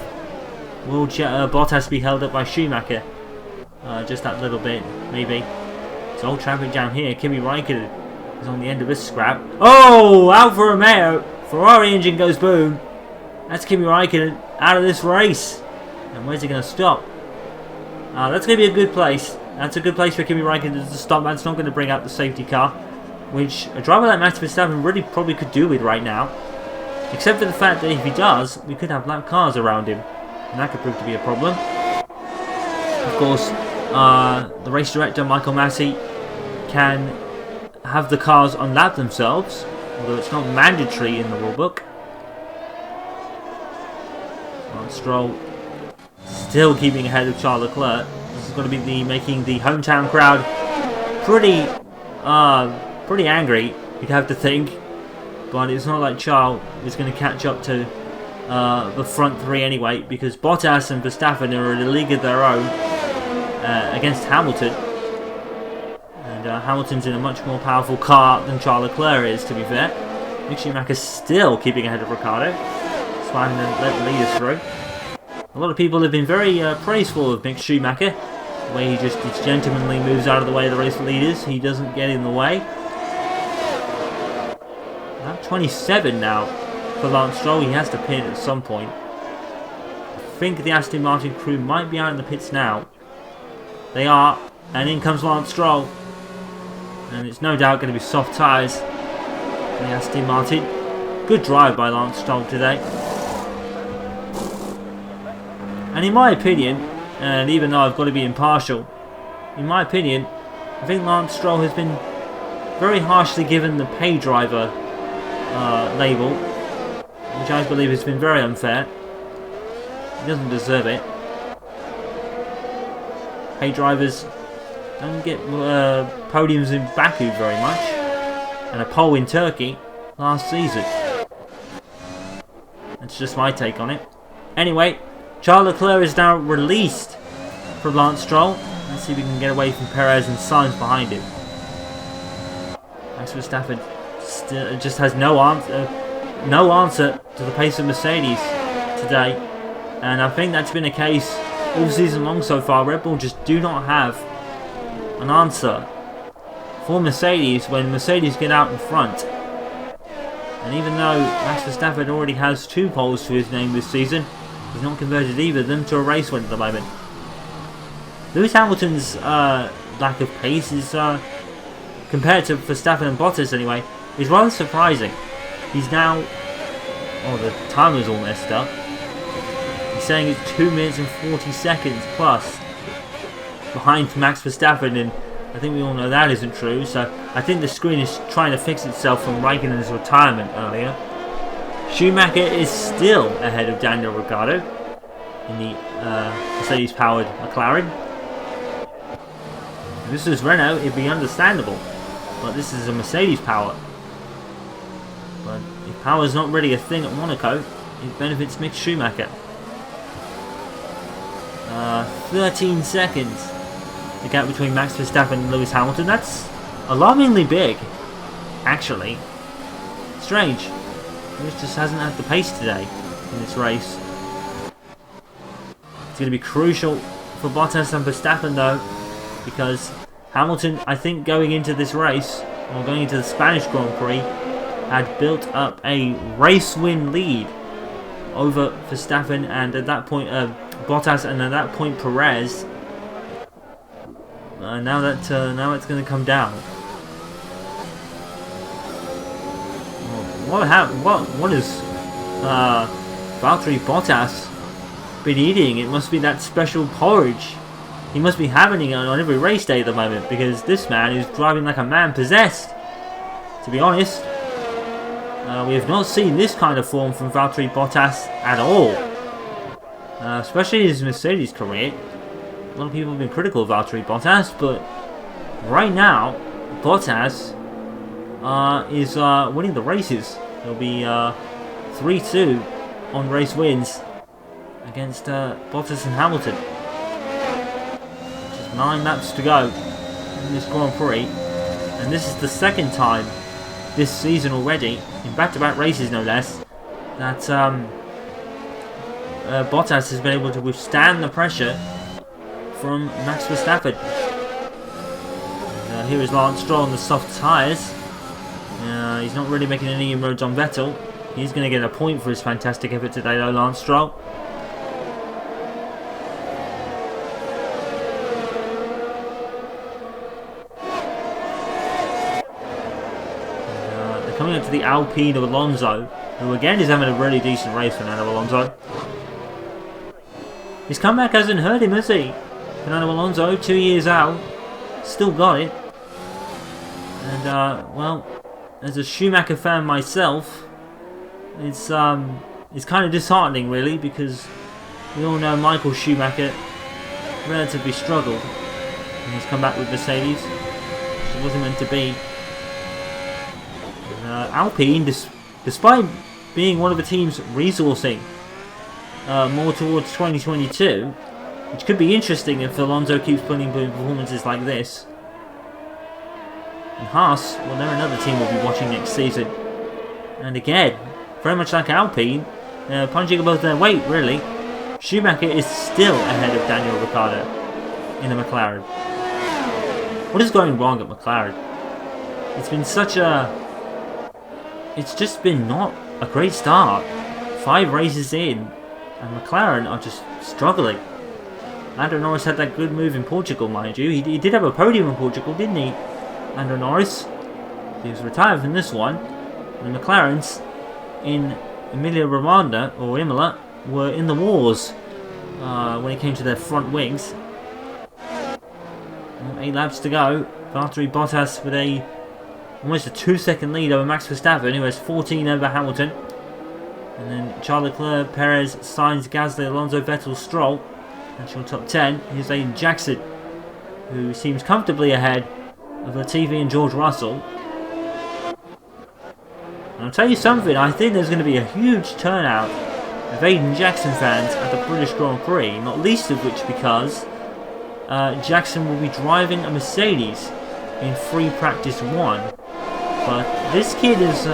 Will Bottas be held up by Schumacher? Just that little bit, maybe. It's all traffic jam here. Kimi Raikkonen is on the end of this scrap. Oh, Alfa Romeo. Ferrari engine goes boom. That's Kimi Raikkonen out of this race. And where's he going to stop? That's going to be a good place. That's a good place for Kimi Raikkonen to stop. That's not going to bring out the safety car, which a driver like Max Verstappen really probably could do with right now. Except for the fact that if he does, we could have lap cars around him. and that could prove to be a problem. Of course, the race director, Michael Massey, can have the cars unlap themselves, although it's not mandatory in the rulebook. Stroll still keeping ahead of Charles Leclerc. This is going to be making the hometown crowd pretty angry, you'd have to think. But it's not like Charles is going to catch up to the front three anyway, because Bottas and Verstappen are in a league of their own against Hamilton. And Hamilton's in a much more powerful car than Charles Leclerc is, to be fair. Mick Schumacher still keeping ahead of Ricciardo, trying to let the leaders through. A lot of people have been very praiseful of Mick Schumacher, the way he just gentlemanly moves out of the way of the race leaders. He doesn't get in the way. Lap 27 now for Lance Stroll. He has to pit at some point. I think the Aston Martin crew might be out in the pits now. They are, and in comes Lance Stroll. And it's no doubt going to be soft tyres for the Aston Martin. Good drive by Lance Stroll today. And in my opinion, and even though I've got to be impartial, in my opinion, I think Lance Stroll has been very harshly given the pay driver label, which I believe has been very unfair. He doesn't deserve it. Pay drivers don't get podiums in Baku very much, and a pole in Turkey last season. That's just my take on it. Anyway, Charles Leclerc is now released from Lance Stroll. Let's see if we can get away from Perez and Sainz behind him. Max Verstappen still just has no answer to the pace of Mercedes today, and I think that's been a case all season long so far. Red Bull just do not have an answer for Mercedes when Mercedes get out in front. And even though Max Verstappen already has 2 poles to his name this season, he's not converted either of them to a race win at the moment. Lewis Hamilton's lack of pace is, compared to Verstappen and Bottas anyway, is rather surprising. He's now... oh, the timer's all messed up. He's saying it's 2 minutes and 40 seconds plus behind Max Verstappen, and I think we all know that isn't true, so I think the screen is trying to fix itself from Raikkonen's retirement earlier. Schumacher is still ahead of Daniel Ricciardo in the Mercedes-powered McLaren. If this is Renault, it'd be understandable, but this is a Mercedes power. But if power is not really a thing at Monaco, it benefits Mick Schumacher. 13 seconds the gap between Max Verstappen and Lewis Hamilton. That's alarmingly big, actually. Strange. Lewis just hasn't had the pace today in this race. It's going to be crucial for Bottas and Verstappen though, because Hamilton, I think going into this race, or going into the Spanish Grand Prix, had built up a race win lead over Verstappen and at that point Bottas, and at that point Perez. Now it's going to come down. What is Valtteri Bottas been eating? It must be that special porridge he must be having it on every race day at the moment, because this man is driving like a man possessed. To be honest, we have not seen this kind of form from Valtteri Bottas at all, especially in his Mercedes career. A lot of people have been critical of Valtteri Bottas, but right now Bottas is winning the races. He'll be 3-2 on race wins against Bottas and Hamilton. Just 9 laps to go in this Grand Prix, and this is the second time this season already, in back-to-back races no less, that Bottas has been able to withstand the pressure from Max Verstappen. Here is Lance Stroll on the soft tyres. He's not really making any inroads on Vettel. He's going to get a point for his fantastic effort today though, Lance Stroll. They're coming up to the Alpine of Alonso, who again is having a really decent race, Fernando Alonso. His comeback hasn't hurt him, has he? Fernando Alonso, 2 years out, still got it. And well, as a Schumacher fan myself, it's kind of disheartening really, because we all know Michael Schumacher relatively struggled and he's come back with Mercedes, which it wasn't meant to be. Alpine, despite being one of the teams resourcing more towards 2022, which could be interesting if Alonso keeps putting in performances like this. And HAAS, well, they're another team we'll be watching next season. And again, very much like Alpine, punching above their weight really. Schumacher is still ahead of Daniel Ricciardo in the McLaren. What is going wrong at McLaren? It's been such a... It's just been not a great start. 5 races in, and McLaren are just struggling. Lando Norris had that good move in Portugal, mind you. He did have a podium in Portugal, didn't he? Lando Norris. He was retired from this one. And the McLarens in Emilia-Romagna, or Imola, were in the wars when it came to their front wings. 8 laps to go. Valtteri Bottas with almost a 2-second lead over Max Verstappen, who has 14 over Hamilton. And then Charles Leclerc, Perez, Sainz, Gasly, Alonso, Vettel, Stroll. National top 10. Here's Aiden Jackson, who seems comfortably ahead of Latifi and George Russell. And I'll tell you something, I think there's going to be a huge turnout of Aiden Jackson fans at the British Grand Prix, not least of which because Jackson will be driving a Mercedes in free practice 1. But this kid has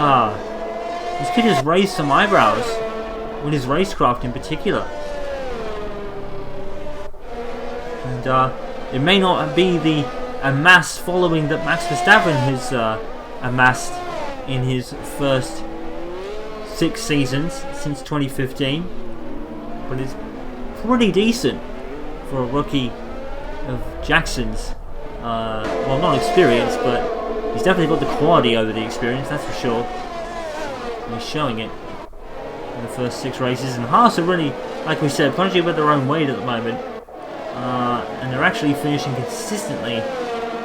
raised some eyebrows with his racecraft in particular. And it may not be the amassed following that Max Verstappen has amassed in his first 6 seasons since 2015, but it's pretty decent for a rookie of Jackson's. Well, not experience, but he's definitely got the quality over the experience, that's for sure. And he's showing it in the first 6 races. And HAAS are really, like we said, punching above their own weight at the moment. And they're actually finishing consistently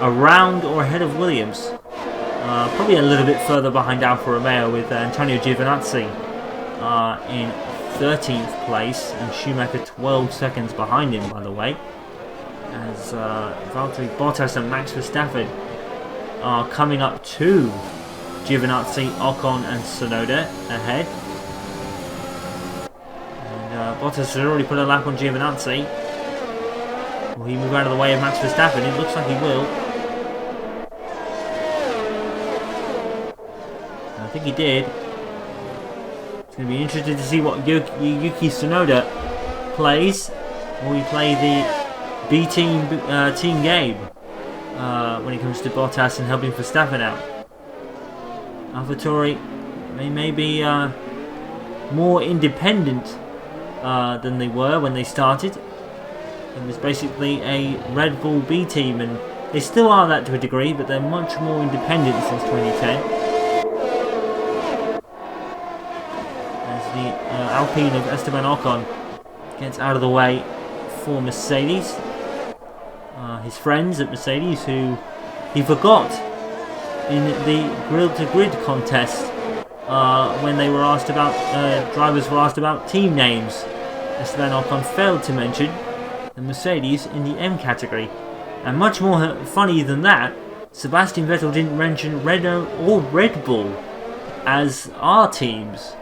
around or ahead of Williams. Probably a little bit further behind Alfa Romeo with Antonio Giovinazzi in 13th place and Schumacher 12 seconds behind him, by the way. As Valtteri Bottas and Max Verstappen are coming up to Giovinazzi, Ocon and Tsunoda ahead. And Bottas has already put a lap on Giovinazzi. Will he move out of the way of Max Verstappen? It looks like he will. And I think he did. It's going to be interesting to see what Yuki Tsunoda plays. Will he play the B-team team game when it comes to Bottas and helping Verstappen out? AlphaTauri may be more independent than they were when they started. It was basically a Red Bull B team, and they still are that to a degree, but they're much more independent since 2010. As the Alpine of Esteban Ocon gets out of the way for Mercedes. His friends at Mercedes, who he forgot in the Grill to Grid contest when they were asked about, drivers were asked about team names. Esteban Ocon failed to mention the Mercedes in the M category. And much more funny than that, Sebastian Vettel didn't mention Renault or Red Bull as our teams,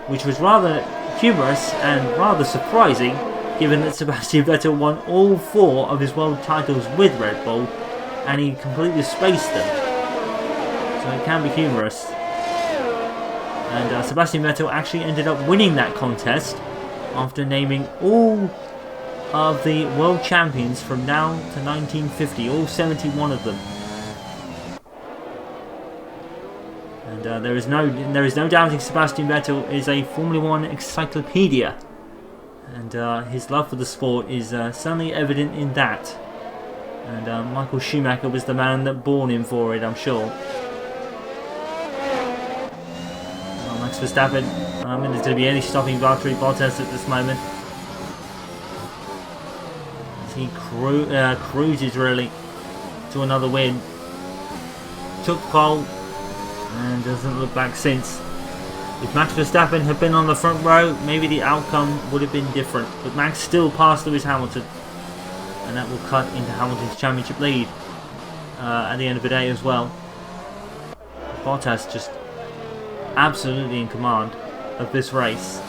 which was rather humorous and rather surprising, given that Sebastian Vettel won all 4 of his world titles with Red Bull and he completely spaced them. So it can be humorous. And Sebastian Vettel actually ended up winning that contest after naming all of the world champions from now to 1950, all 71 of them. And there is no doubting Sebastian Vettel is a Formula 1 encyclopedia, and his love for the sport is certainly evident in that. And Michael Schumacher was the man that bore him for it, I'm sure. Max Verstappen, there's going to be any stopping Valtteri Bottas at this moment. he cruises really to another win. Took pole and doesn't look back since. If Max Verstappen had been on the front row, maybe the outcome would have been different. But Max still passed Lewis Hamilton, and that will cut into Hamilton's championship lead at the end of the day as well. Bottas just absolutely in command of this race.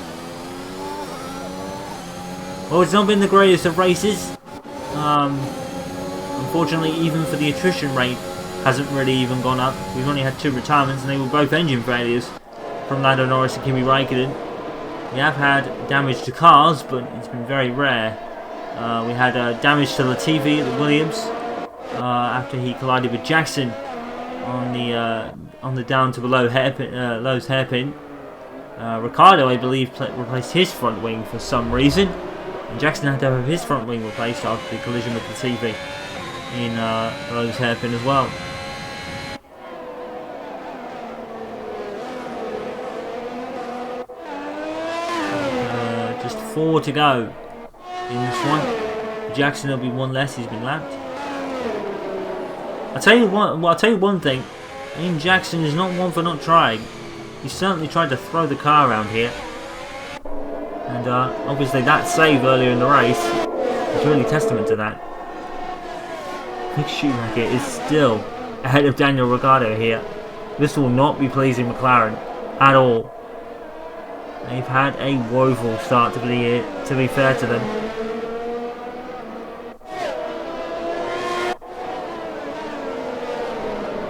Well, it's not been the greatest of races. Unfortunately, even for the attrition rate, hasn't really even gone up. We've only had 2 retirements, and they were both engine failures from Lando Norris and Kimi Raikkonen. We have had damage to cars, but it's been very rare. We had damage to Latifi at the Williams after he collided with Jackson on the down to below Lowe's hairpin. Ricciardo, I believe, replaced his front wing for some reason, and Jackson had to have his front wing replaced after the collision with Latifi in Lowe's hairpin as well. Just 4 to go in this one. Jackson will be 1 less. He's been lapped. I'll tell you one thing. Aiden Jackson is not one for not trying. He certainly tried to throw the car around here, and obviously that save earlier in the race is really testament to that. Mick Schumacher is still ahead of Daniel Ricciardo here. This will not be pleasing McLaren at all. They've had a woeful start to the year, to be fair to them.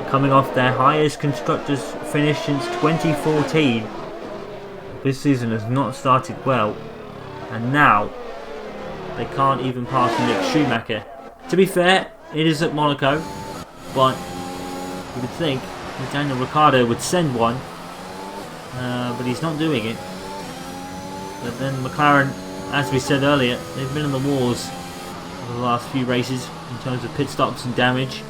Coming off their highest constructors finish since 2014. This season has not started well, and now they can't even pass Mick Schumacher. To be fair, it is at Monaco, but you would think that Daniel Ricciardo would send one, but he's not doing it. But then McLaren, as we said earlier, they've been in the wars over the last few races in terms of pit stops and damage.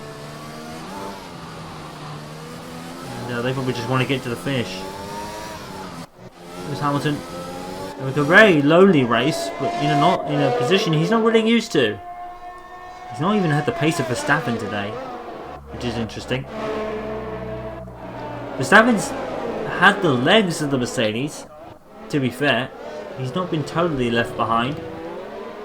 And they probably just want to get to the finish. Lewis Hamilton with a very lonely race, but in a position he's not really used to. He's not even had the pace of Verstappen today, which is interesting. Verstappen's had the legs of the Mercedes, to be fair. He's not been totally left behind.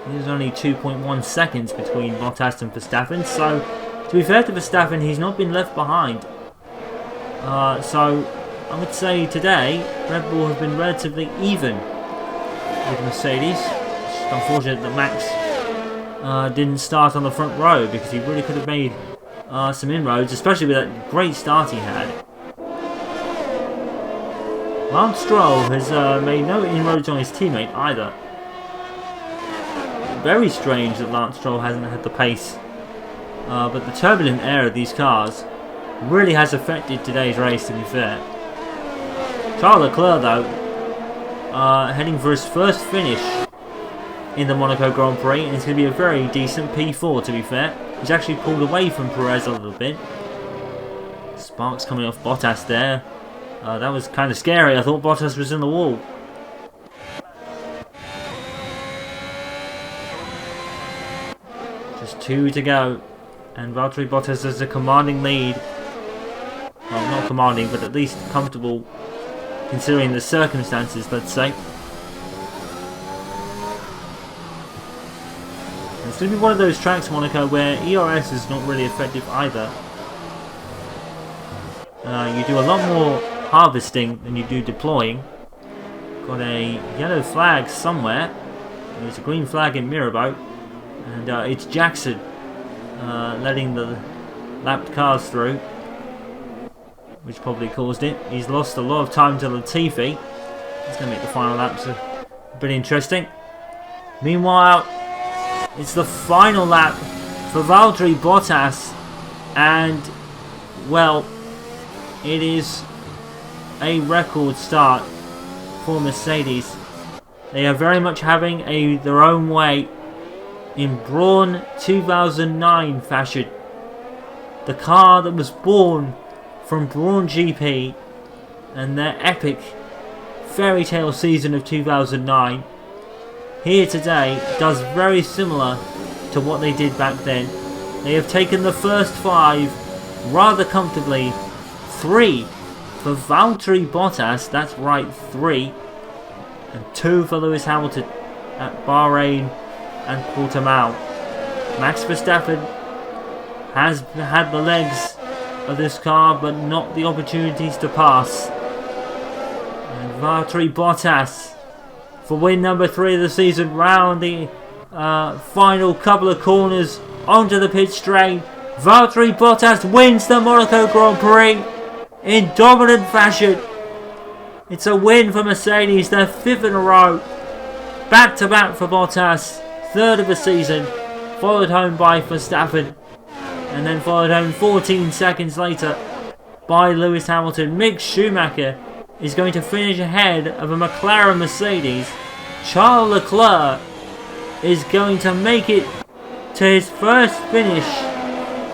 There's only 2.1 seconds between Bottas and Verstappen, so to be fair to Verstappen, he's not been left behind. So I would say today Red Bull have been relatively even with Mercedes. It's unfortunate that Max didn't start on the front row, because he really could have made some inroads, especially with that great start he had. Lance Stroll has made no inroads on his teammate either. Very strange that Lance Stroll hasn't had the pace, but the turbulent air of these cars really has affected today's race, to be fair. Charles Leclerc, though, heading for his first finish in the Monaco Grand Prix, and it's going to be a very decent P4, to be fair. He's actually pulled away from Perez a little bit. Sparks coming off Bottas there. That was kind of scary. I thought Bottas was in the wall. Just 2 to go, and Valtteri Bottas has a commanding lead. Well, not commanding, but at least comfortable, considering the circumstances, let's say. It's going to be one of those tracks, Monaco, where ERS is not really effective either. You do a lot more harvesting than you do deploying. Got a yellow flag somewhere. There's a green flag in Mirabeau, and it's Jackson letting the lapped cars through, which probably caused it. He's lost a lot of time to Latifi. It's going to make the final laps a bit interesting. Meanwhile, it's the final lap for Valtteri Bottas, and well, it is a record start for Mercedes. They are very much having their own way in Brawn 2009 fashion. The car that was born from Brawn GP and their epic fairy tale season of 2009 here today does very similar to what they did back then. They have taken the first 5 rather comfortably. 3 for Valtteri Bottas, that's right, 3. And 2 for Lewis Hamilton at Bahrain and Portimao. Max Verstappen has had the legs of this car, but not the opportunities to pass. And Valtteri Bottas for win number 3 of the season, round the final couple of corners onto the pit straight. Valtteri Bottas wins the Monaco Grand Prix in dominant fashion. It's a win for Mercedes, their 5th in a row. Back to back for Bottas, 3rd of the season, followed home by Verstappen, and then followed home 14 seconds later by Lewis Hamilton. Mick Schumacher is going to finish ahead of a McLaren Mercedes. Charles Leclerc is going to make it to his first finish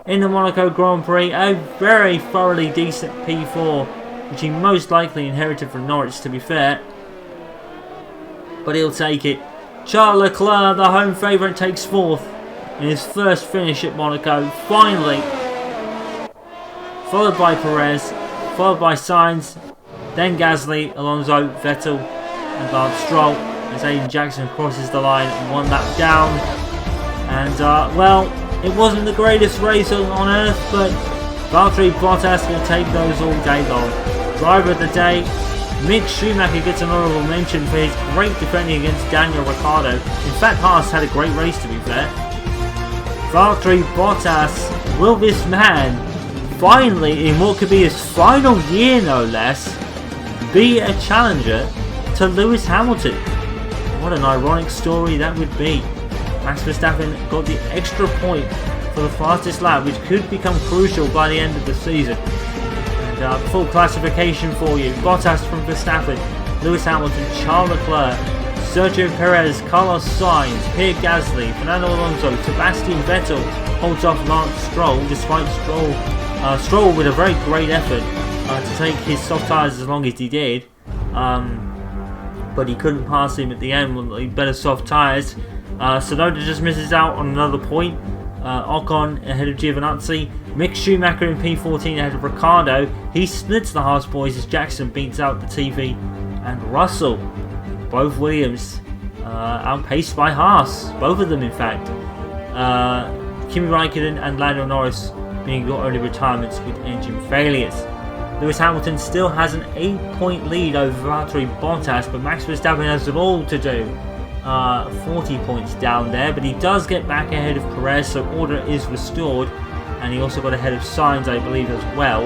in the Monaco Grand Prix, a very thoroughly decent P4, which he most likely inherited from Norwich, to be fair, but he'll take it. Charles Leclerc, the home favourite, takes 4th in his first finish at Monaco, finally, followed by Perez, followed by Sainz, then Gasly, Alonso, Vettel and Lance Stroll, as Aiden Jackson crosses the line and 1 lap down. And well, it wasn't the greatest race on earth, but Valtteri Bottas will take those all day long. Driver of the day, Mick Schumacher gets an honourable mention for his great defending against Daniel Ricciardo. In fact, HAAS had a great race, to be fair. Valtteri Bottas, will this man finally, in what could be his final year no less, be a challenger to Lewis Hamilton? What an ironic story that would be. Max Verstappen got the extra point for the fastest lap, which could become crucial by the end of the season. And full classification for you: Bottas from Verstappen, Lewis Hamilton, Charles Leclerc, Sergio Perez, Carlos Sainz, Pierre Gasly, Fernando Alonso, Sebastian Vettel holds off Lance Stroll, despite Stroll with a very great effort to take his soft tyres as long as he did. But he couldn't pass him at the end with the better soft tyres. Tsunoda just misses out on another point. Ocon ahead of Giovinazzi. Mick Schumacher in P14 ahead of Ricciardo. He splits the HAAS boys as Jackson beats out the TV and Russell. Both Williams outpaced by HAAS. Both of them, in fact. Kimi Raikkonen and Lando Norris being got early retirements with engine failures. Lewis Hamilton still has an 8-point lead over Valtteri Bottas, but Max Verstappen has it all to do. 40 points down there, but he does get back ahead of Perez, so order is restored, and he also got ahead of Sainz, I believe, as well.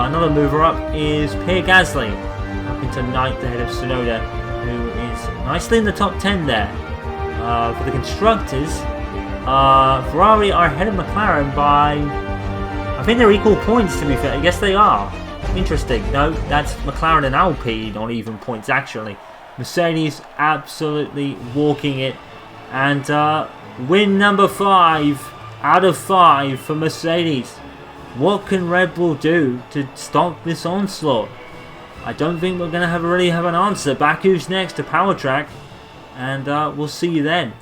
Another mover up is Pierre Gasly, up into 9th ahead of Tsunoda, who is nicely in the top 10 there. For the constructors, Ferrari are ahead of McLaren by, I think they're equal points, to be fair. Yes, they are. Interesting. No, that's McLaren and Alpine on even points, actually. Mercedes absolutely walking it. And win number 5 out of 5 for Mercedes. What can Red Bull do to stop this onslaught? I don't think we're going to really have an answer. Baku's next to Power Track. And we'll see you then.